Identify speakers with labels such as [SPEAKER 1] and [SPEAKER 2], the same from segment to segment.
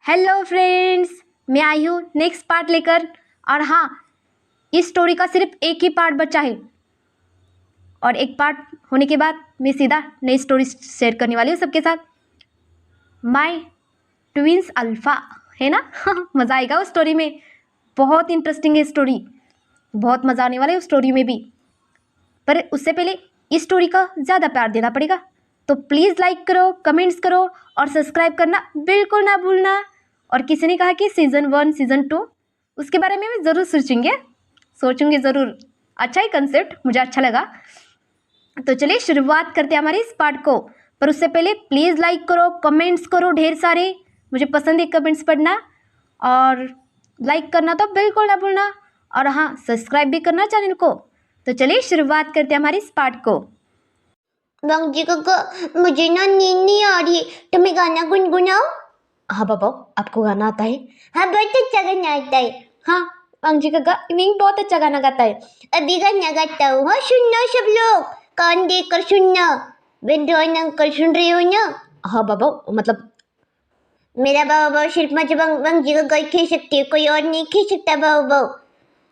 [SPEAKER 1] Hello friends, मैं आई हूँ next part लेकर। और हाँ, इस स्टोरी का सिर्फ एक ही पार्ट बचा है और एक पार्ट होने के बाद मैं सीधा नई स्टोरी शेयर करने वाली हूँ सबके साथ। माय ट्विंस अल्फ़ा, है ना। मज़ा आएगा उस स्टोरी में, बहुत इंटरेस्टिंग है स्टोरी, बहुत मज़ा आने वाला है उस स्टोरी में भी। पर उससे पहले इस स्टोरी का ज़्यादा प्यार देना पड़ेगा, तो प्लीज़ लाइक करो, कमेंट्स करो और सब्सक्राइब करना बिल्कुल ना भूलना। और किसी ने कहा कि सीज़न 1 सीज़न 2 उसके बारे में भी ज़रूर सोचूंगी ज़रूर। अच्छा ही कंसेप्ट, मुझे अच्छा लगा। तो चलिए शुरुआत करते हैं हमारे इस पार्ट को। पर उससे पहले प्लीज़ लाइक करो, कमेंट्स करो ढेर सारे, मुझे पसंद है कमेंट्स पढ़ना। और लाइक करना तो बिल्कुल ना भूलना, और हाँ, सब्सक्राइब भी करना चैनल को। तो चलिए शुरुआत करते हैं हमारे इस पार्ट को।
[SPEAKER 2] जी काका, मुझे ना नींद नहीं आ रही, तो मैं गाना गुनगुनाओ।
[SPEAKER 1] हाँ बाबा, आपको गाना आता है?
[SPEAKER 2] हाँ, बहुत अच्छा गाना आता है।
[SPEAKER 1] हाँ, अंजी काका विंग बहुत अच्छा गाना गाता है।
[SPEAKER 2] अभी गाना गाता हूँ, हाँ सुनना सब लोग, कान देकर सुनना। वेंद्रोन अंकल सुन रहे हो ना?
[SPEAKER 1] हाँ बाबा, मतलब
[SPEAKER 2] मेरा बाबा सिर्फ मुझे जी का गाय खेल सकते हैं, कोई और नहीं खेल सकता बाबा।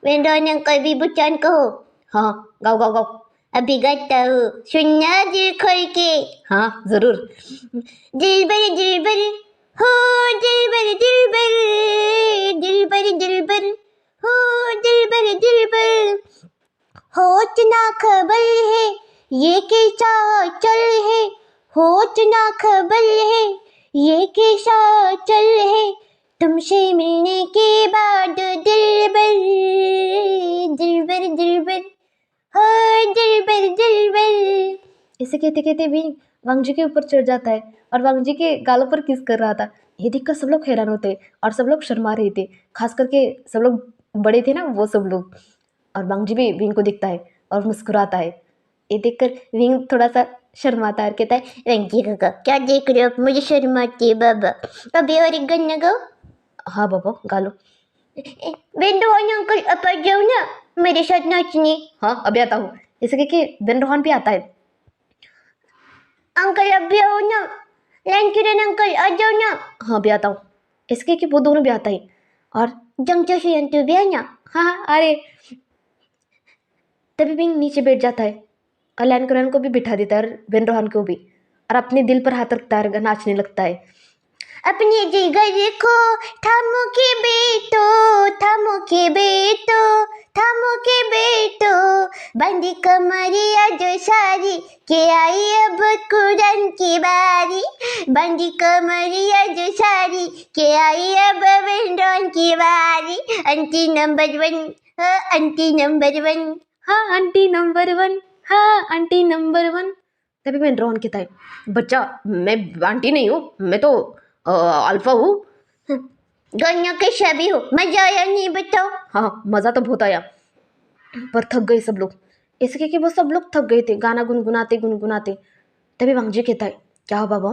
[SPEAKER 2] वेंद्रोन अंकल भी बुचान कहो।
[SPEAKER 1] हाँ, गाओ गाओ गाओ।
[SPEAKER 2] अभी गाता हूँ, सुनना दिल खोल के।
[SPEAKER 1] हाँ जरूर।
[SPEAKER 2] दिल बर हो, दिल बर हो, दिल बर होत ना खबर है ये कैसा चल है, होत ना खबर है ये कैसा चल है, तुमसे मिलने के बाद दिल बर हो, दिल बर।
[SPEAKER 1] इसे कहते कहते भी वांगजी के ऊपर चढ़ जाता है और वांगजी के गालों पर किस कर रहा था। ये देखकर सब लोग हैरान होते और सब लोग शर्मा रहे थे, खास करके सब लोग बड़े थे ना, वो सब लोग। और वांगजी भी विंग को देखता है और मुस्कुराता है। ये देखकर विंग थोड़ा सा शर्माता है और कहता है,
[SPEAKER 2] रंगी काका क्या देख रहे हो, मुझे शर्म आती है बाबा। अभी और एक गाना गाओ।
[SPEAKER 1] हाँ बाबा गा लो।
[SPEAKER 2] बेन रोहन अंकल अब आ जाओ ना मेरे साथ नाचने।
[SPEAKER 1] हाँ अभी आता हूँ। इसे कह के बेन रोहन भी आता है।
[SPEAKER 2] अंकल अब भी आओ ना, लैन किरण अंकल आ जाओ ना।
[SPEAKER 1] हाँ भी आता हूँ। इसके कि वो दोनों भी आता है। और
[SPEAKER 2] जंगचा से अंतु भी आना।
[SPEAKER 1] हाँ हाँ, अरे तभी विंग नीचे बैठ जाता है और लैन कुरैन को भी बिठा देता है और बेन रोहन को भी, और अपने दिल पर हाथ रखता है, नाचने लगता है।
[SPEAKER 2] अपनी जिगर को थामो के बेटो, थामो के बेटो, थामो के बेटो, बंदी कमरिया जो सारी के आई अब कुरन की बारी, बंदी कमरिया जो सारी के आई अब वेंड्रॉन की बारी, आंटी नंबर 1, आंटी नंबर 1।
[SPEAKER 1] हाँ आंटी नंबर 1, हाँ आंटी नंबर 1। तभी बेन रोहन कहता है, बच्चा मैं आंटी नहीं हूँ, मैं तो अल्फा हूँ।
[SPEAKER 2] गाना कैसा भी हो, मजा आया नहीं बताओ?
[SPEAKER 1] हाँ मज़ा तो बहुत आया, पर थक गए सब लोग। इसके कि वो सब लोग थक गए थे गाना गुनगुनाते गुनगुनाते। तभी वांगजी कहता है, क्या हो बाबा,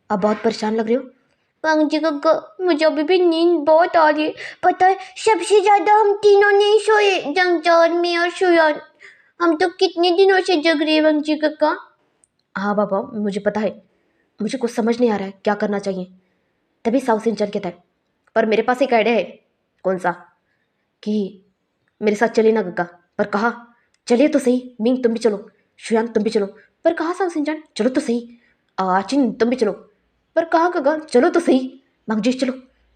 [SPEAKER 1] आप बहुत परेशान लग रहे हो।
[SPEAKER 2] वांगजी काका, मुझे अभी भी नींद बहुत आ रही है। पता है सबसे ज्यादा हम तीनों नहीं सोए, जंगचा और मैं और सुयान। हम तो कितने दिनों से जग रहे हैं वांगजी काका।
[SPEAKER 1] हाँ बाबा मुझे पता है, मुझे कुछ समझ नहीं आ रहा है क्या करना चाहिए। तभी साउ सिंचन कहता है, पर मेरे पास एक आइडिया है। कौन सा? कि मेरे साथ चले ना गग्गा। पर कहा? चलिए तो सही, मिंग तुम भी चलो, शुयान तुम भी चलो। पर कहा साउ सिंचन, चलो तो सही। आचिन तुम भी चलो। पर कहा गग्गा, चलो तो सही। मगजीश चलो।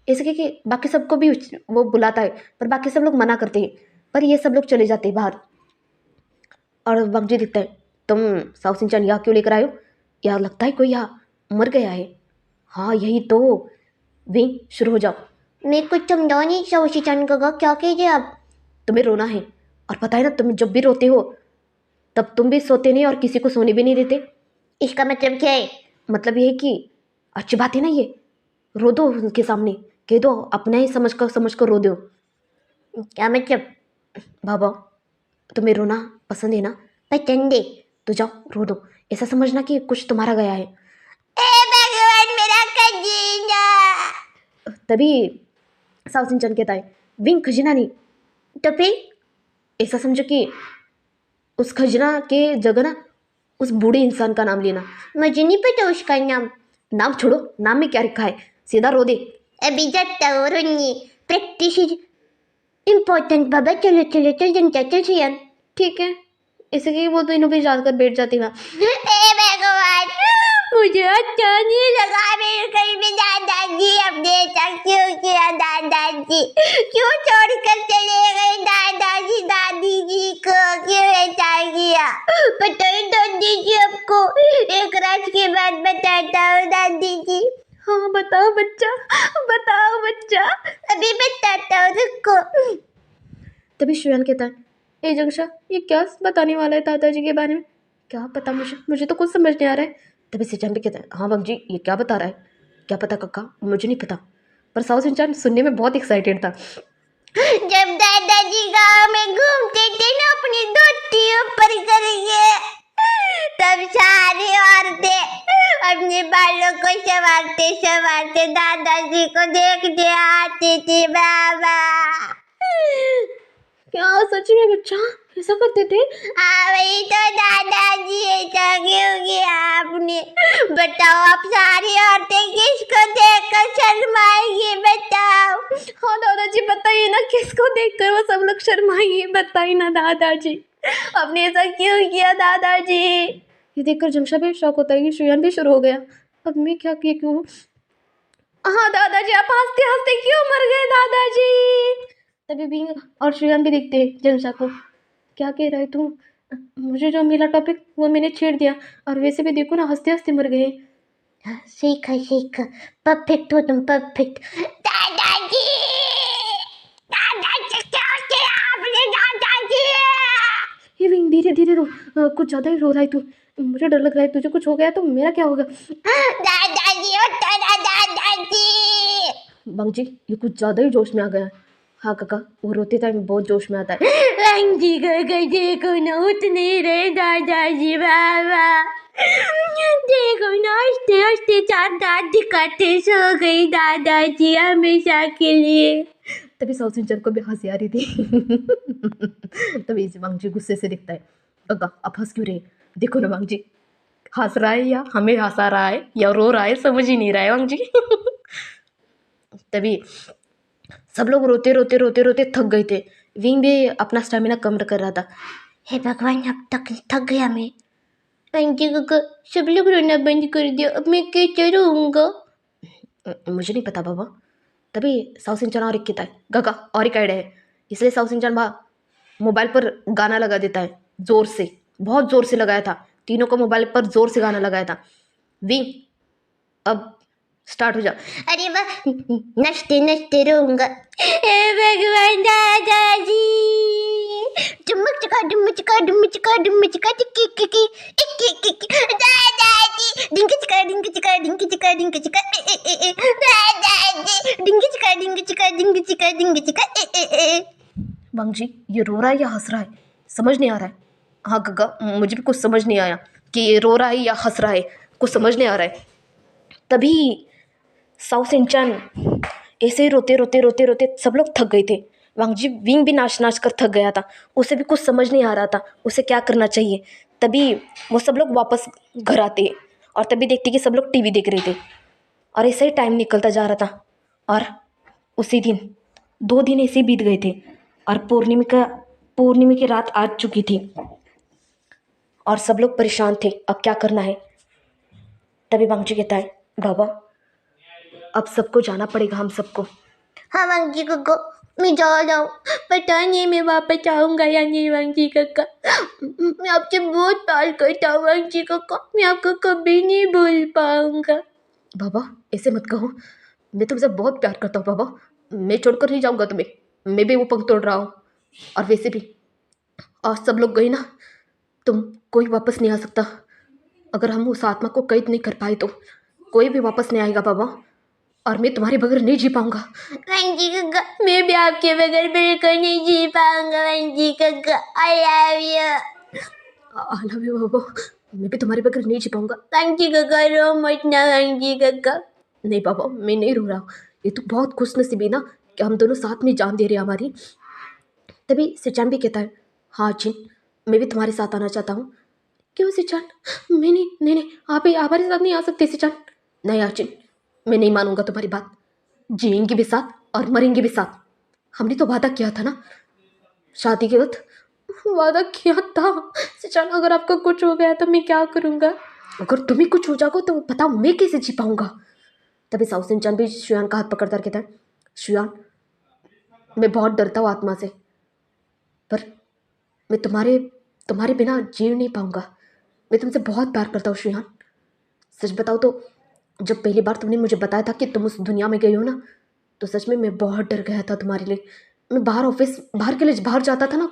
[SPEAKER 1] ऐसे कह के बाकी सबको भी वो बुलाता है, पर बाकी सब लोग मना करते हैं। पर ये सब लोग चले जाते हैं बाहर। और मगजी दिखता है, तुम साउ सिंचन यहाँ क्यों लेकर आए हो? यहाँ लगता है कोई यहाँ मर गया है। हाँ यही तो। विंग शुरू हो जाओ।
[SPEAKER 2] मैं कुछ समझा नहीं सौशीचान काका, क्या कह रहे आप?
[SPEAKER 1] तुम्हें रोना है, और पता है ना, तुम जब भी रोते हो तब तुम भी सोते नहीं और किसी को सोने भी नहीं देते।
[SPEAKER 2] इसका मतलब क्या है?
[SPEAKER 1] मतलब ये है कि अच्छी बात है ना ये, रो दो उनके सामने, कह दो अपना ही समझ कर रो दो।
[SPEAKER 2] क्या मतलब?
[SPEAKER 1] बाबा तुम्हें रोना पसंद है ना,
[SPEAKER 2] पसंद है।
[SPEAKER 1] तो जाओ रो दो, ऐसा समझना कि कुछ तुम्हारा गया है।
[SPEAKER 2] ए भगवान मेरा खजीना।
[SPEAKER 1] तभी साउ सिंचन कहता है, विंग खजीना नहीं,
[SPEAKER 2] तो फिर?
[SPEAKER 1] ऐसा समझो कि उस खजना के जगह ना उस बूढ़े इंसान का नाम लेना।
[SPEAKER 2] मुझे नहीं पता उसका नाम।
[SPEAKER 1] नाम छोड़ो, नाम में क्या लिखा है, सीधा रो दे।
[SPEAKER 2] अभी जाता हूँ रोनी, प्रैक्टिस इज इम्पोर्टेंट बाबा। चलो चलो चल जनता चल सियान।
[SPEAKER 1] ठीक है, इसे कि वो दोनों भी जाकर बैठ जाती वहाँ।
[SPEAKER 2] हे भगवान, मुझे अच्छा नहीं लगा मेरे घर में दादाजी। अपने ऐसा क्यों किया दादाजी? क्यों छोड़ कर चले गए दादाजी दादी जी को? क्यों ऐसा किया? बताइए दादी जी आपको, एक रात के बाद बताता हूँ दादी जी।
[SPEAKER 1] हाँ बताओ बच्चा, बताओ बच्चा।
[SPEAKER 2] अभी बताता हूँ, रुको।
[SPEAKER 1] तभी श्रेयन कहता है, ए जंक्षा, ये क्या बताने वाला है दादाजी के बारे में? क्या पता, मुझे तो कुछ समझ नहीं आ रहा है। तभी सिंचान भी कहता है, हाँ बम जी, ये क्या बता रहा है? क्या पता कक्का, मुझे नहीं पता। पर साहु सिंचान सुनने में बहुत एक्साइटेड था।
[SPEAKER 2] जब दादाजी गाँव में घूमते थे ना अपनी धोती ऊपर करके, तब सारी औरतें अपने बालों को संवारते संवारते दादाजी को देखते आती थी बाबा।
[SPEAKER 1] क्या सच में बच्चा ऐसा करते थे?
[SPEAKER 2] हाँ वही तो दादाजी, ऐसा क्यों किया आपने? बताओ, आप सारी औरतें किसको देखकर शर्माएंगी बताओ?
[SPEAKER 1] हाँ दादाजी बताइए ना, किसको देखकर वो सब लोग शर्माएंगे? बताइए ना दादाजी, आपने ऐसा क्यों किया दादाजी? ये देखकर जंक्षा भी शौक होता है कि श्रेयन भी शुरू हो गया। अब मैं क्या क्यों? हाँ दादाजी, आप हंसते हंसते क्यों मर गए दादाजी? तभी भी और श्रेयन भी देखते हैं जंक्षा को। क्या कह रहा है तू? मुझे जो मिला टॉपिक वो मैंने छेड़ दिया, और वैसे भी देखो ना, हंसते हंसते मर गए।
[SPEAKER 2] सीखा सीखा, परफेक्ट हो तुम, परफेक्ट। दादाजी, दादाजी क्या किया आपने दादाजी?
[SPEAKER 1] ये विंग धीरे धीरे रो, कुछ ज़्यादा ही रो रहा है तू। मुझे डर लग रहा है, तुझे कुछ हो गया तो मेरा क्या होगा?
[SPEAKER 2] दादाजी उठो ना दादाजी।
[SPEAKER 1] बंग जी, ये कुछ ज़्यादा ही जोश में आ गया है। हाँ काका, वो रोते टाइम बहुत जोश में आता है।
[SPEAKER 2] रंगी गए देखो ना, उठ नहीं रहे दादाजी बाबा। देखो ना, हंसते हंसते चार दांत दिखाते सो गई दादाजी हमेशा के लिए।
[SPEAKER 1] तभी साउथ सिंचर को भी हंसी आ रही थी। तभी बंग जी गुस्से से दिखता है, काका आप हंस क्यों रहे? देखो ना बंग जी, हंस रहा है या हमें हंसा रहा है या रो रहा है, समझ ही नहीं रहा है बंग जी। तभी सब लोग रोते रोते रोते रोते थक गए थे। विंग भी अपना स्टेमिना कम कर रहा था।
[SPEAKER 2] हे भगवान, अब तक थक गया मैं। आंटी काका, सब लोग रोना बंद कर दिया, अब मैं कैसे रोऊंगा?
[SPEAKER 1] मुझे नहीं पता बाबा। तभी साउथ सिंचन और एक कहता है, काका और एक आइडिया है। इसलिए साउथ सिंचन मोबाइल पर गाना लगा देता है, ज़ोर से, बहुत ज़ोर से लगाया था। तीनों को मोबाइल पर ज़ोर से गाना लगाया था। विंग अब स्टार्ट हो जा।
[SPEAKER 2] अरे वाह, नचते नचते रहूंगा। हे भगवान दादाजी, डुमक चका डुमक चका डुमक चका डुमक चका टिकी टिकी टिकी टिकी। दादाजी डिंग चका डिंग चका डिंग चका डिंग चका दादाजी डिंग चका डिंग चका डिंग चका डिंग चका।
[SPEAKER 1] बंग जी, ये रो रहा है या हंस रहा है, समझ नहीं आ रहा है। हाँ काका, मुझे भी कुछ समझ नहीं आया कि ये रो रहा है या हंस रहा है, कुछ समझ नहीं आ रहा है। तभी साउथ सिंचन ऐसे ही रोते रोते रोते रोते सब लोग थक गए थे। वांगजी विंग भी नाच नाच कर थक गया था। उसे भी कुछ समझ नहीं आ रहा था उसे क्या करना चाहिए। तभी वो सब लोग वापस घर आते और तभी देखते कि सब लोग टीवी देख रहे थे, और ऐसे ही टाइम निकलता जा रहा था। और उसी दिन 2 दिन ऐसे ही बीत गए थे, और पूर्णिमा की रात आ चुकी थी, और सब लोग परेशान थे अब क्या करना है। तभी वांगजी कहता है, बाबा अब सबको जाना पड़ेगा, हम सबको।
[SPEAKER 2] हाँ वांगी काका, मैं जा रहा हूँ। पता नहीं मैं वापस आऊँगा या नहीं वांगी काका। मैं आपसे बहुत प्यार करता हूँ वांगी काका, मैं आपको कभी नहीं भूल पाऊँगा।
[SPEAKER 1] बाबा ऐसे मत कहो, मैं तुमसे बहुत प्यार करता हूँ बाबा। मैं छोड़कर नहीं जाऊँगा तुम्हें, मैं भी वो पंख तोड़ रहा हूँ। और वैसे भी आज सब लोग गए ना, तुम कोई वापस नहीं आ सकता। अगर हम उस आत्मा को कैद नहीं कर पाए तो कोई भी वापस नहीं आएगा बाबा, और मैं तुम्हारे बगैर नहीं जी पाऊँगा।
[SPEAKER 2] वांगी काका, मैं भी आपके बगैर बिल्कुल नहीं जी पाऊँगा वांगी काका। I love you.
[SPEAKER 1] I love you बाबा, मैं भी तुम्हारे बगैर नहीं जी पाऊँगा।
[SPEAKER 2] वांगी काका रो मत ना वांगी काका।
[SPEAKER 1] नहीं बाबा, मैं नहीं रो रहा हूँ। ये तो बहुत खुशनसीबी ना कि हम दोनों साथ में जान दे रहे हैं हमारी। तभी सिचान भी कहता है, हाँ चिन, मैं भी तुम्हारे साथ आना चाहता हूँ। क्यों सिचान? मैं नहीं, आप हमारे साथ नहीं आ सकते सिचान। नहीं आचिन, मैं नहीं मानूंगा तुम्हारी बात।
[SPEAKER 3] जिएंगे भी साथ और मरेंगे भी साथ। हमने तो वादा किया था ना शादी के वक्त, वादा किया था। सिचान, अगर आपका कुछ हो गया तो मैं क्या करूँगा? अगर तुम्हें कुछ हो जाएगा तो बताओ मैं कैसे जी पाऊँगा? तभी साउथ सिंचन भी शुयान का हाथ पकड़ता कहता है, शुयान मैं बहुत डरता हूँ आत्मा से, पर मैं तुम्हारे तुम्हारे बिना जी नहीं पाऊँगा। मैं तुमसे बहुत प्यार करता हूँ शुयान। सच बताओ तो जब पहली बार तुमने मुझे बताया था कि तुम उस दुनिया में गई हो ना, तो सच में मैं बहुत डर गया था तुम्हारे लिए। मैं बाहर के लिए बाहर जाता था ना,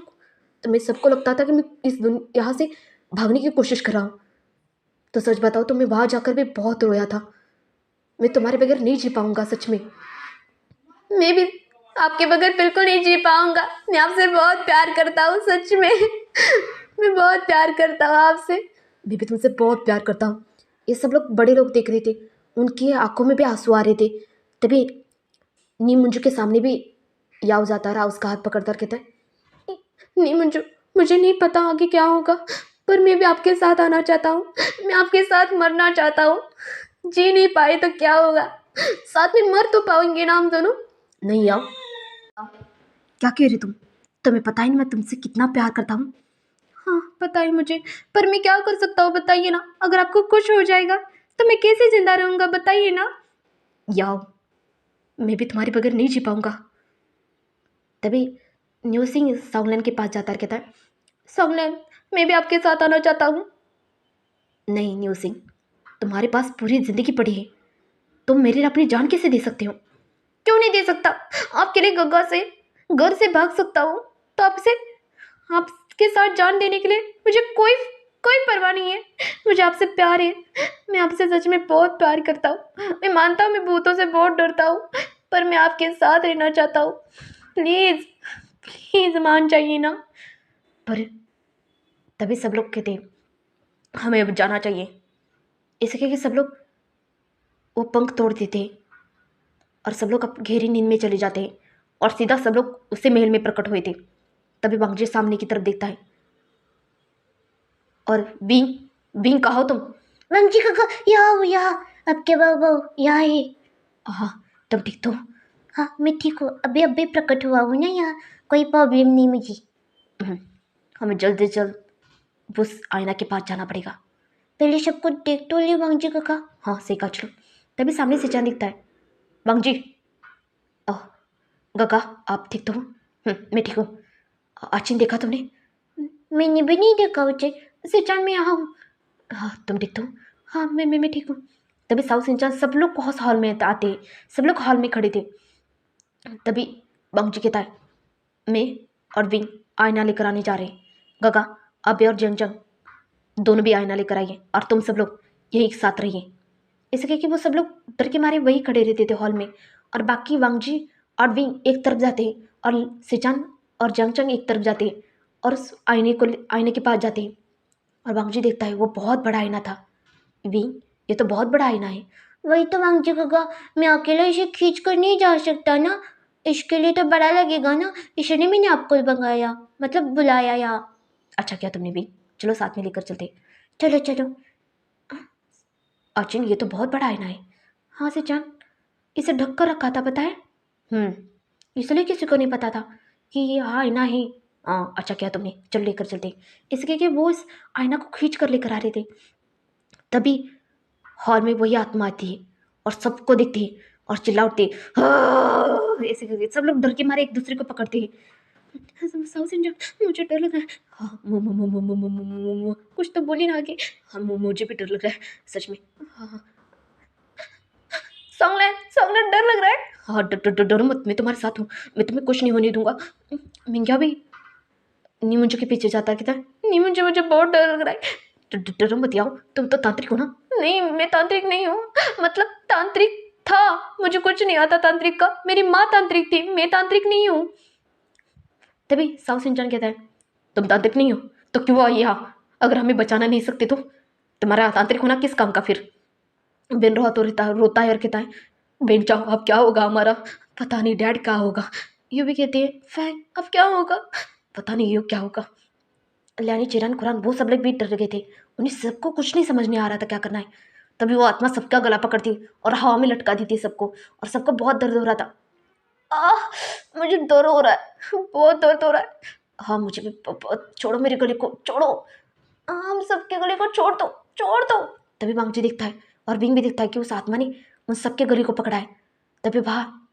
[SPEAKER 3] तो मैं सबको लगता था कि मैं यहाँ से भागने की कोशिश कर रहा हूँ। तो सच बताओ तो मैं वहाँ जाकर भी बहुत रोया था। मैं तुम्हारे बगैर नहीं जी पाऊँगा सच में। मैं भी आपके बगैर बिल्कुल नहीं जी पाऊँगा। मैं आपसे बहुत प्यार करता हूँ सच में। मैं बहुत प्यार करता हूँ आपसे। मैं भी तुमसे बहुत प्यार करता हूँ। ये सब लोग बड़े लोग देख रहे थे, उनकी आंखों में भी आंसू आ रहे थे। तभी नीम मंजू के सामने भी याव जाता रहा, उसका हाथ पकड़कर कहता है, नीम मंजू मुझे नहीं पता आगे क्या होगा, पर मैं भी आपके साथ आना चाहता हूँ। मैं आपके साथ मरना चाहता हूँ। जी नहीं पाए तो क्या होगा, साथ में मर तो पाएंगे ना हम दोनों। नहीं याव, क्या कह रही तुम? तुम्हें पता ही नहीं मैं तुमसे कितना प्यार करता हूँ। हाँ पता है मुझे, पर मैं क्या कर सकता हूँ बताइए ना। अगर आपको कुछ हो जाएगा तो मैं कैसे जिंदा रहूँगा बताइए ना। याव, मैं भी तुम्हारे बगैर नहीं जी पाऊँगा। तभी न्यू सिंह सॉन्गलैन के पास जाता है, कहता है, सॉन्गलैन मैं भी आपके साथ आना चाहता हूँ। नहीं न्यू सिंह, तुम्हारे पास पूरी जिंदगी पड़ी है, तुम मेरे लिए अपनी जान कैसे दे सकते हो? क्यों नहीं दे सकता? आपके लिए गग्गा से घर से भाग सकता हूँ, तो आपके साथ जान देने के लिए मुझे कोई कोई परवाह नहीं है। मुझे आपसे प्यार है। मैं आपसे सच में बहुत प्यार करता हूँ। मैं मानता हूँ मैं भूतों से बहुत डरता हूँ, पर मैं आपके साथ रहना चाहता हूँ। प्लीज़ प्लीज़ मान जाइए ना। पर तभी सब लोग कहते हमें अब जाना चाहिए। इसे कह के सब लोग वो पंख तोड़ देते और सब लोग अब गहरी नींद में चले जाते हैं और सीधा सब लोग उसी महल में प्रकट हुए थे। तभी वांगजी सामने की तरफ देखता है और बींग बींग कहो तुम?
[SPEAKER 2] मंजी काका यहाँ आपके बाबू यहाँ है।
[SPEAKER 3] हाँ तुम ठीक तो?
[SPEAKER 2] हाँ मैं ठीक हूँ, अभी अभी प्रकट हुआ हूँ ना यहाँ, कोई प्रॉब्लम नहीं मुझे।
[SPEAKER 3] हमें जल्द से जल्द उस आईना के पास जाना पड़ेगा।
[SPEAKER 2] पहले सबको देख तो ले वांगजी काका।
[SPEAKER 3] हाँ सही कहा, चलो। तभी सामने से चांद दिखता है। वांगजी, ओह गगा आप ठीक तो हो? मैं ठीक हूँ। आचिन देखा तुमने?
[SPEAKER 2] मैंने भी नहीं देखा उसे, सिचान में यहाँ हूँ।
[SPEAKER 3] हाँ तुम ठीक तो हो? हाँ मैं ठीक हूँ। तभी साउथ सिंचान सब लोग उस हॉल में आते हैं, सब लोग हॉल में खड़े थे। तभी वांगजी कहता है, मैं और विंग आईना लेकर आने जा रहे हैं। गगा अबे और जंग जंग दोनों भी आईना लेकर आइए और तुम सब लोग यही एक साथ रहिए। इसलिए कि वो सब लोग डर के मारे वही खड़े रहते थे हॉल में, और बाकी वांगजी और विंग एक तरफ जाते हैं और सिचान और जंग जंग एक तरफ जाते हैं और उस आईने के पास जाते हैं। और वांगजी देखता है वो बहुत बड़ा आईना था। विंग ये तो बहुत बड़ा आईना है।
[SPEAKER 2] वही तो वांगजी काका, मैं अकेला इसे खींच कर नहीं जा सकता ना, इसके लिए तो बड़ा लगेगा ना, इसलिए मैंने आपको मंगाया, मतलब बुलाया यहाँ।
[SPEAKER 3] अच्छा क्या तुमने भी, चलो साथ में लेकर चलते।
[SPEAKER 2] चलो चलो।
[SPEAKER 3] अर्जुन ये तो बहुत बड़ा आईना है। हाँ सिचान, इसे ढक कर रखा था पता है। इसलिए किसी को नहीं पता था कि ये आईना है। हाँ अच्छा क्या तुमने, चलो लेकर चलते। इसलिए कि वो इस आईना को खींच कर लेकर आ रहे थे। तभी हॉल में वही आत्मा आती है और सबको देखती है और चिल्ला उठती है, "हाँ!" ऐसे करके सब लोग डर के मारे एक दूसरे को पकड़ते हैं। साउथ इंडियन, मुझे डर लग रहा है। हाँ कुछ तो बोली ना आगे। हाँ मुझे भी डर लग रहा है सच में। हाँ सॉन्गलैन डर लग रहा है। हाँ डरो मत, मैं तुम्हारे साथ हूँ, मैं तुम्हें कुछ नहीं होने दूंगा। मिंग्या भी नीमुंजो के पीछे जाता है, कहता है नीमुंजो मुझे बहुत डर लग रहा है। डरो मत याओ, तुम तो तांत्रिक हो ना? नहीं मैं तांत्रिक नहीं हूँ, मतलब तांत्रिक था, मुझे कुछ नहीं आता तांत्रिक का, मेरी माँ तांत्रिक थी, मैं तांत्रिक नहीं हूँ। तभी साउथ इंडियन कहता है, तुम तांत्रिक नहीं हो तो क्यों आई यहाँ? अगर हमें बचाना नहीं सकते तो तुम्हारा तांत्रिक होना किस काम का फिर? बेन रोता है और कहता है, बेन चाहो अब क्या होगा हमारा? पता नहीं डैड क्या होगा। यू भी कहती है, फैन अब क्या होगा? पता नहीं यू क्या होगा। लैनी चिरन खुरान वो सब लोग भी डर गए थे, उन्हें सबको कुछ नहीं समझ में आ रहा था क्या करना है। तभी वो आत्मा सबका गला पकड़ती और हवा में लटका देती सबको, और सबको बहुत दर्द हो रहा था। मुझे दर्द हो रहा है, बहुत दर्द हो रहा है। हाँ मुझे भी छोड़ो, मेरे गले को छोड़ो, हम सबके गले को छोड़ दो, छोड़ दो। तभी बांगजी दिखता है और बिंग भी दिखता है कि उस आत्मा ने उन सबके गले को पकड़ा है। तभी वहाँ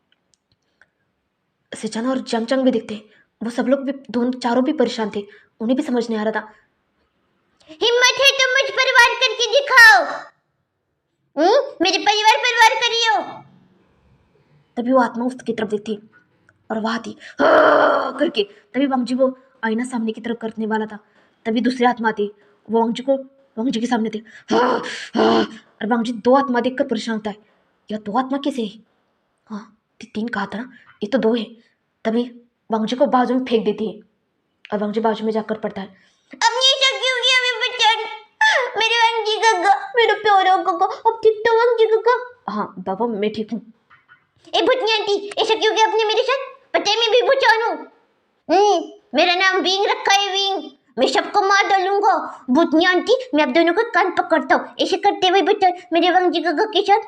[SPEAKER 3] सिचन और जंग भी दिखते, वो सब लोग भी दोनों चारों भी परेशान थे, उन्हें भी समझ नहीं आ रहा था।
[SPEAKER 2] हिम्मत है तो मुझ पर वार करके दिखाओ। मेरे परिवार पर वार करियो।
[SPEAKER 3] तभी वो आत्मा उसकी तरफ देखती और वहाँ थी करके। तभी वांगजी वो आईना सामने की तरफ करने वाला था, तभी दूसरी आत्मा थी, वो वांगजी के सामने थे। और वांगजी दो आत्मा देखकर परेशान होता है, यह दो आत्मा कैसे है? हाँ तीन कहा था ना, ये तो दो है। तभी वांगजी को बाजू में फेंक देती है और वांगजी बाजू में जाकर पड़ता है।
[SPEAKER 2] अब ये सब क्यों किया मेरे बच्चन? मेरे वांगजी काका, मेरा प्यारा काका, अब ठीक तो वांगजी काका?
[SPEAKER 3] हाँ बाबा मैं ठीक हूँ।
[SPEAKER 2] ए भूतनी आंटी, ऐसा क्यों किया आपने मेरे साथ? पता है मैं भी भूचान हूँ। मेरा नाम विंग रखा है, विंग। मैं सबको मार डालूंगा। भूतनी आंटी, मैं आप दोनों को कान पकड़ता हूँ, ऐसे करते हुए बच्चा मेरे वांगजी काका के साथ।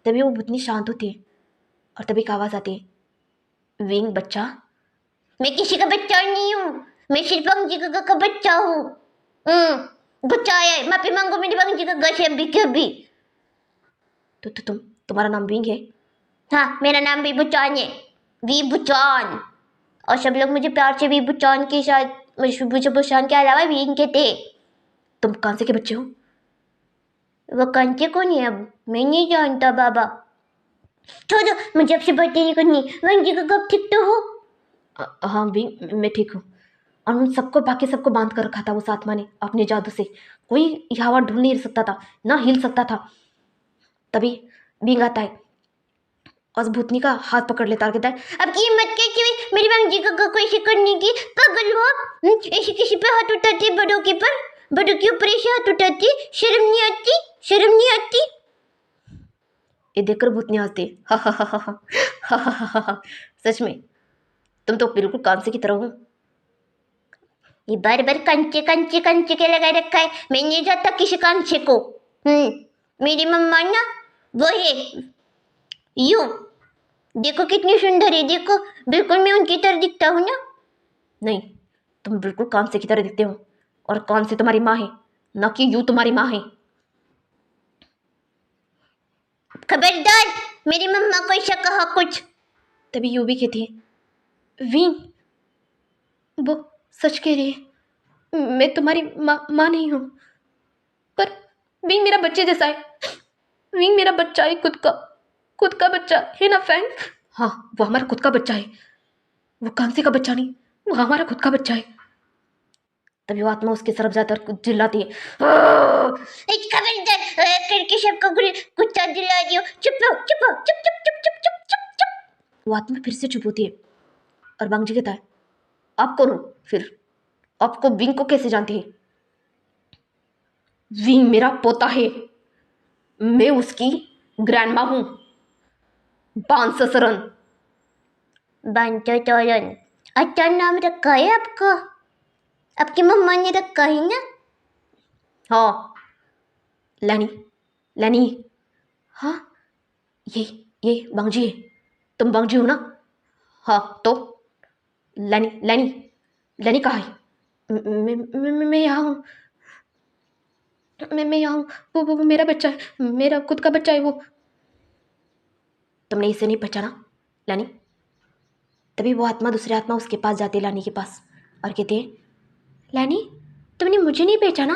[SPEAKER 3] तभी वो भूतनी शांत होती है और तभी एक आवाज आती है, विंग बच्चा।
[SPEAKER 2] मैं किसी का बच्चा नहीं हूँ, मैं सिर्फ वांगजी काका का बच्चा हूँ। बच्चा आया है, माफी मांगो मेरे वांगजी काका से अभी के अभी।
[SPEAKER 3] तो तुम्हारा नाम विंग है?
[SPEAKER 2] हाँ मेरा नाम भी बुचान है, वी बुचान। और सब लोग मुझे प्यार से वी बुचान के साथ, मुझे बुचान के अलावा विंग कहते हैं।
[SPEAKER 3] तुम कांसे के बच्चे हो?
[SPEAKER 2] वो कंचे कौन है? अब मैं नहीं जानता बाबा। छोड़ो, मुझे आपसे बातें नहीं करनी। वांगजी काका अब ठीक तो हो?
[SPEAKER 3] हाँ विंग मैं ठीक हूँ। और उन सबको बाकी सबको बांध कर रखा था उस आत्मा ने अपने जादू से, कोई हवा ढूंढ नहीं सकता था, ना हिल सकता था। तभी विंग आता है और उस भूतनी का हाथ पकड़ लेता और कहता है,
[SPEAKER 2] अब की हिम्मत कैसे हुई मेरी वांगजी काका को ऐसे करने की? पागल हो आप? ऐसे किसी पे हाथ उठाते? बड़ों के पर, बड़ों के ऊपर ऐसे हाथ उठाते? शर्म नहीं आती? शर्म नहीं आती?
[SPEAKER 3] ये देखकर भूतनी हंसती, हा हा हा हा हा हा हा हा। सच में तुम तो बिल्कुल कांसे की तरह हो।
[SPEAKER 2] ये बार बार कंचे कंचे कंचे के लगा रखा है, मैं नहीं जाता किसी कंचे को। मेरी मम्मा ना वो है यूं, देखो कितनी सुंदर है, देखो बिल्कुल मैं उनकी तरह दिखता हूँ ना।
[SPEAKER 3] नहीं तुम बिल्कुल कांसे की तरह दिखते हो, और कांसे तुम्हारी माँ है, न कि यूं तुम्हारी माँ है।
[SPEAKER 2] खबरदार, मेरी मम्मा को ऐसा कहा कुछ।
[SPEAKER 3] तभी यू भी कहती है, विंग वो सच कह रही है, मैं तुम्हारी माँ नहीं हूँ। पर विंग मेरा बच्चे जैसा है, विंग मेरा बच्चा है, खुद का बच्चा है ना फैंग? हाँ वो हमारा खुद का बच्चा है, वो कांसे का बच्चा नहीं, वो हमारा खुद का बच्चा है। तभी वो आत्मा उसके तरफ जाकर चिल्लाती है,
[SPEAKER 2] खबरदार करके सबको कुत्ता दिला दियो। चुप रहो, चुप रहो, चुप चुप चुप चुप चुप चुप चुप।
[SPEAKER 3] वो आत्मा फिर से चुप होती है और बांगजी कहता है, आप कौन हो फिर? आपको विंग को कैसे जानते हैं? विंग मेरा पोता है, मैं उसकी ग्रैंडमा हूं, बांससरन।
[SPEAKER 2] बांससरन, अच्छा नाम रखा है आपका? आपकी मम्मा ने रखा है ना?
[SPEAKER 3] हाँ लैनी। हाँ ये बांगजी है, तुम बांगजी हो ना? हाँ तो लैनी कहाँ है? मैं यहाँ हूँ, मैं यहाँ हूँ, वो मेरा बच्चा है, मेरा खुद का बच्चा है वो। तुमने इसे नहीं पहचाना लैनी? तभी वो आत्मा दूसरी आत्मा उसके पास जाती है, लैनी के पास, और कहते हैं, लैनी तुमने मुझे नहीं पहचाना?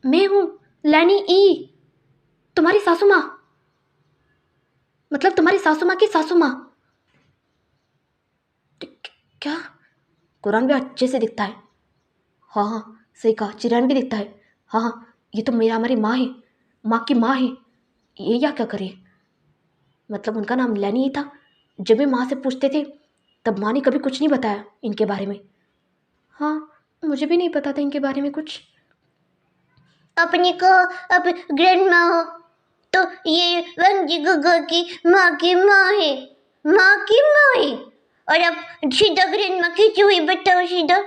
[SPEAKER 3] मैं हूँ लैनी ई, तुम्हारी सासू माँ, मतलब तुम्हारी सासू माँ की सासू माँ। क्या? कुरान भी अच्छे से दिखता है। हाँ सही कहा, चिरान भी दिखता है। हाँ ये तो हमारी माँ है, माँ की माँ है। ये क्या करे? मतलब उनका नाम लैनी ही था। जब भी माँ से पूछते थे तब माँ ने कभी कुछ नहीं बताया इनके बारे में। हाँ मुझे भी नहीं पता था इनके बारे में कुछ।
[SPEAKER 2] अपने को अब ग्रैंडमा हो तो ये वांगजी काका की माँ है, माँ की माँ है। और अब सीधा ग्रैंडमा कैसे हुई बताओ सीधा?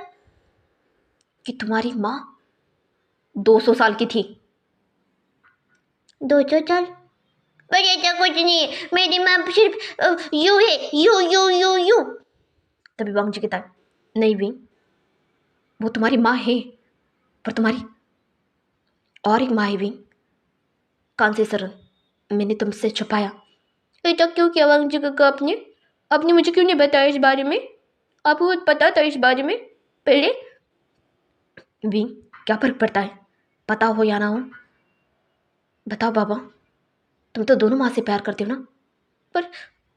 [SPEAKER 3] कि तुम्हारी माँ 200 साल की थी।
[SPEAKER 2] 200 साल? पर ऐसा कुछ नहीं है, मेरी माँ सिर्फ यू है, यू यू यू यू।
[SPEAKER 3] तभी वांग जी कहता है, नहीं विंग, वो तुम्हारी माँ है, पर तुम्हारी और एक माँ है विंग, कान से सरन, मैंने तुमसे छुपाया। ऐसा क्यों किया वांग जी काका आपने मुझे क्यों नहीं बताया इस बारे में? आपको पता था इस बारे में पहले? विंग, क्या फर्क पड़ता है, पता हो या ना हो? बताओ बाबा, तुम तो दोनों माँ से प्यार करते हो ना? पर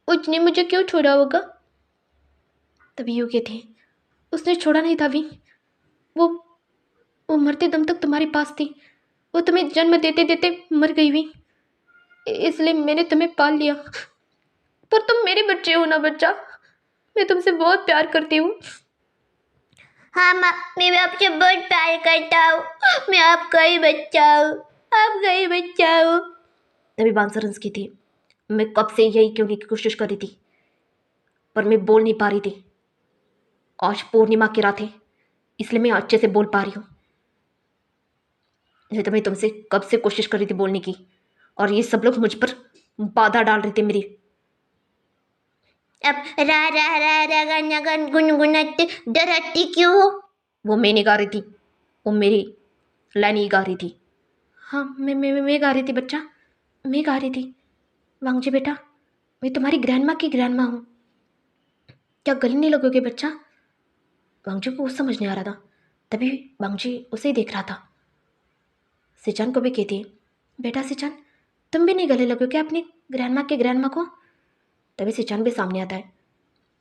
[SPEAKER 3] उसने मुझे क्यों छोड़ा होगा? तभी यू कहती, उसने छोड़ा नहीं था विंग, वो मरते दम तक तुम्हारे पास थी, वो तुम्हें जन्म देते देते मर गई हुई, इसलिए मैंने तुम्हें पाल लिया। पर तुम मेरे बच्चे हो ना बच्चा, मैं तुमसे बहुत प्यार करती हूँ।
[SPEAKER 2] हाँ माँ, मैं आपसे बहुत प्यार करता हूँ, मैं आपका ही बच्चा हूँ, आपका ही बच्चा हूँ।
[SPEAKER 3] तभी बांसरंस की थी, मैं कब से यही कहने की कोशिश कर रही थी, पर मैं बोल नहीं पा रही थी। आज पूर्णिमा की रात है, इसलिए मैं अच्छे से बोल पा रही हूँ। नहीं तो मैं तुमसे कब से कोशिश कर रही थी बोलने की, और ये सब लोग मुझ पर बाधा डाल रहे थे मेरी।
[SPEAKER 2] अब रा रा रा रा गाना गान गुनगुनाते डराती क्यों हो?
[SPEAKER 3] वो मैं नहीं गा रही थी, वो मेरी लानी गा रही थी। हाँ, मैं गा रही थी बच्चा, मैं गा रही थी। वांग जी बेटा, मैं तुम्हारी ग्रैंडमा की ग्रैंडमा हूँ, क्या गले नहीं लगोगे बच्चा? वांग जी को कुछ समझ नहीं आ रहा था, तभी वांग जी उसे ही देख रहा था। सिचान को भी कहती है, बेटा सिचान, तुम भी नहीं गले लगोगे अपनी ग्रैंडमा के ग्रैंडमा को? तभी सिचान भी सामने आता है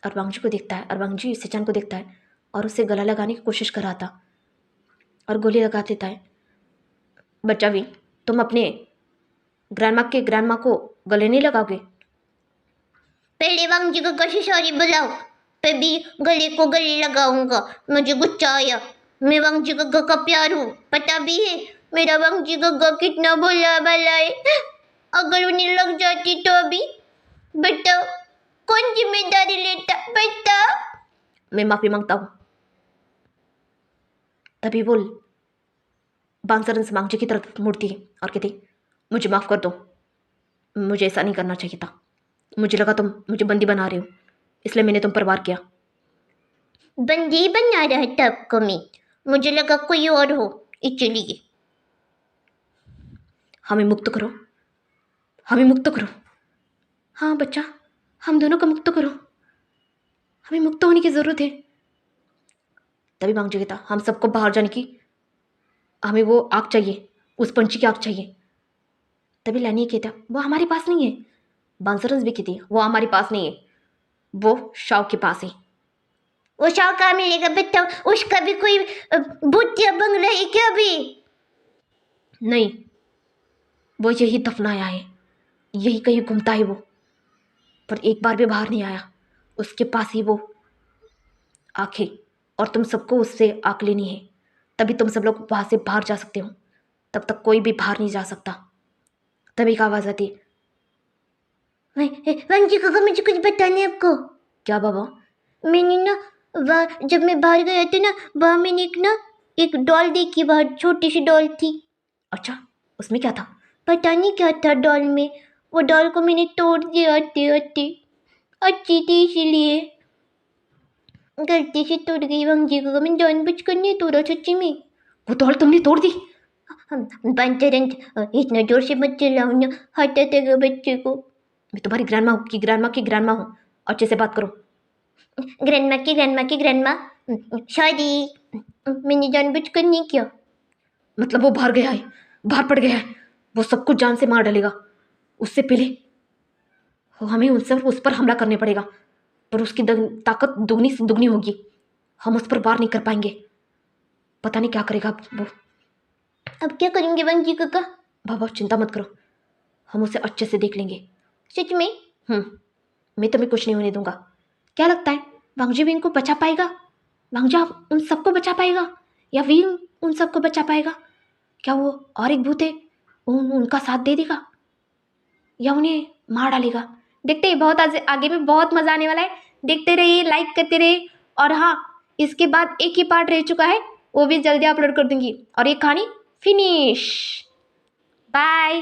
[SPEAKER 3] और वांग जी को देखता है, और वांग जी सिचान को देखता है और उससे गला लगाने की कोशिश कर रहा था और गोली लगा देता है। बच्चा भी, तुम अपने ग्रैंडमा के ग्रैंडमा को गले नहीं लगाओगे?
[SPEAKER 2] पहले वांग जी को कैसे सॉरी बुलाओ, तभी गले को गले लगाऊंगा। मुझे गुस्सा आया, मैं वांग जी गग्गा का प्यार हूँ, पता भी है मेरा वांग जी गग्गा कितना भोला भाला है। अगर उन्हें लग जाती तो अभी बताओ कौन जिम्मेदारी लेता, बताओ।
[SPEAKER 3] मैं माफ़ी मांगता हूँ। तभी बोल बांसरन से वांग जी की तरफ मुड़ती है और कहती, मुझे माफ़ कर दो, मुझे ऐसा नहीं करना चाहिए था, मुझे लगा तुम मुझे बंदी बना रहे हो, इसलिए मैंने तुम पर वार किया।
[SPEAKER 2] बंदी बना रहा था आपको मैं, मुझे लगा कोई और हो, इसलिए।
[SPEAKER 3] हमें मुक्त करो, हमें मुक्त करो। हाँ बच्चा, हम दोनों को मुक्त करो, हमें मुक्त होने की ज़रूरत है। तभी मांग जी कहता, हम सबको बाहर जाने की, हमें वो आग चाहिए, उस पंछी की आग चाहिए। तभी लैनी कहता, वो हमारे पास नहीं है। बांसरंस भी कहती, वो हमारे पास नहीं है, वो शाव के पास है।
[SPEAKER 2] वो शाव कहाँ मिलेगा बताओ, उसका भी कोई भूतिया बंगला है क्या भी?
[SPEAKER 3] नहीं, वो यही दफनाया है, यही कहीं घूमता है वो, पर एक बार भी बाहर नहीं आया। उसके पास ही वो आंखें, और तुम सबको उससे आंख लेनी है, तभी तुम सब लोग वहाँ से बाहर जा सकते हो, तब तक कोई भी बाहर नहीं जा सकता। तभी एक आवाज़ आती,
[SPEAKER 2] वांग जी को मुझे कुछ बताना है आपको।
[SPEAKER 3] क्या बाबा?
[SPEAKER 2] मैंने ना जब मैं बाहर गया था ना, वहाँ मैंने एक डॉल देखी, वहाँ छोटी सी डॉल थी।
[SPEAKER 3] अच्छा, उसमें क्या था?
[SPEAKER 2] पता नहीं क्या था डॉल में, वो डॉल को मैंने तोड़ दिया आते आते, अच्छी थी इसीलिए गलती से टूट गई। वांग जी को मैं जानबूझकर नहीं तोड़ा सच्ची में।
[SPEAKER 3] वो डॉल तुमने तोड़ दी?
[SPEAKER 2] बंतरंत इतना जोर से मत चिल्लाओ ना, हटा देगा बच्चे को।
[SPEAKER 3] मैं तुम्हारी ग्रैंडमा की ग्रैंडमा की ग्रैंडमा हूँ, अच्छे से बात करो।
[SPEAKER 2] ग्रैंडमा की ग्रैंडमा, सॉरी, मैंने जानबूझकर नहीं किया।
[SPEAKER 3] मतलब वो बाहर गया है, बाहर पड़ गया है, वो सबको जान से मार डालेगा। उससे पहले हमें उस पर हमला करने पड़ेगा, पर उसकी ताकत दुगनी से दुगनी होगी, हम उस पर वार नहीं कर पाएंगे। पता नहीं क्या करेगा वो।
[SPEAKER 2] अब क्या करेंगे वांग जी काका?
[SPEAKER 3] बाबा चिंता मत करो, हम उसे अच्छे से देख लेंगे।
[SPEAKER 2] सच में?
[SPEAKER 3] मैं तुम्हें कुछ नहीं होने दूंगा। क्या लगता है वांग जी विंग को बचा पाएगा? वांग जी उन सबको बचा पाएगा, या विंग उन सबको बचा पाएगा? क्या वो और एक भूत है, उनका साथ दे देगा, या उन्हें मार डालेगा? देखते हैं, बहुत आगे में बहुत मज़ा आने वाला है। देखते रहिए, लाइक करते रहिए। और हाँ, इसके बाद एक ही पार्ट रह चुका है, वो भी जल्दी अपलोड कर दूंगी, और ये कहानी फिनिश। बाय।